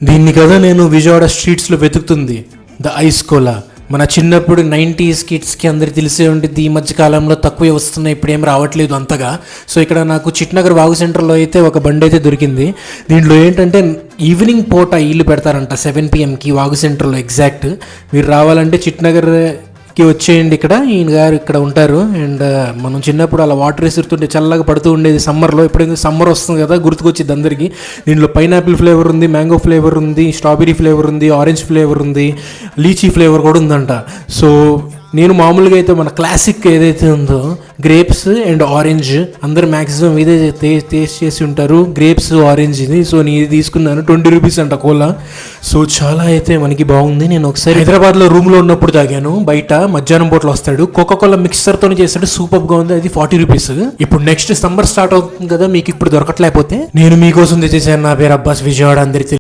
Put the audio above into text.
దీన్ని కదా నేను విజయవాడ స్ట్రీట్స్లో వెతుకుతుంది, ద ఐస్ కోలా. మన చిన్నప్పుడు 90s కిడ్స్కి అందరికి తెలిసే ఉంటుంది. ఈ మధ్య కాలంలో తక్కువే వస్తున్నాయి, ఇప్పుడు ఏం రావట్లేదు అంతగా. సో ఇక్కడ నాకు చిట్నగర్ వాగు సెంటర్లో అయితే ఒక బండి అయితే దొరికింది. దీంట్లో ఏంటంటే ఈవినింగ్ పూట ఇల్లు పెడతారంట 7 PM వాగు సెంటర్లో ఎగ్జాక్ట్. మీరు రావాలంటే చిట్నగర్కి వచ్చేయండి. ఈయన గారు ఇక్కడ ఉంటారు. అండ్ మనం చిన్నప్పుడు అలా వాటర్ వేసుతుంటే చల్లగా పడుతూ ఉండేది సమ్మర్లో. ఇప్పుడు సమ్మర్ వస్తుంది కదా, గుర్తుకొచ్చింది అందరికీ. దీంట్లో పైనాపిల్ ఫ్లేవర్ ఉంది, మ్యాంగో ఫ్లేవర్ ఉంది, స్ట్రాబెరీ ఫ్లేవర్ ఉంది, ఆరెంజ్ ఫ్లేవర్ ఉంది, లీచీ ఫ్లేవర్ కూడా ఉందంట. సో నేను మామూలుగా అయితే మన క్లాసిక్ ఏదైతే ఉందో గ్రేప్స్ అండ్ ఆరెంజ్, అందరు మ్యాక్సిమం ఇదే టేస్ట్ చేసి ఉంటారు, గ్రేప్స్ ఆరెంజ్ ఇది. సో నేను ఇది తీసుకున్నాను, 20 రూపీస్ అంట కోలా. సో చాలా అయితే మనకి బాగుంది. నేను ఒకసారి హైదరాబాద్లో రూమ్లో ఉన్నప్పుడు తాగాను. బయట మధ్యాహ్నం పూటలో వస్తాడు, కోకోకోలా మిక్సర్తో చేస్తాడు, సూపర్గా ఉంది. అది 40 రూపీస్. ఇప్పుడు నెక్స్ట్ సమ్మర్ స్టార్ట్ అవుతుంది కదా, మీకు ఇప్పుడు దొరకట్లేకపోతే నేను మీకోసం తెచ్చేసాను. నా పేరు అబ్బాస్, విజయవాడ అందరికి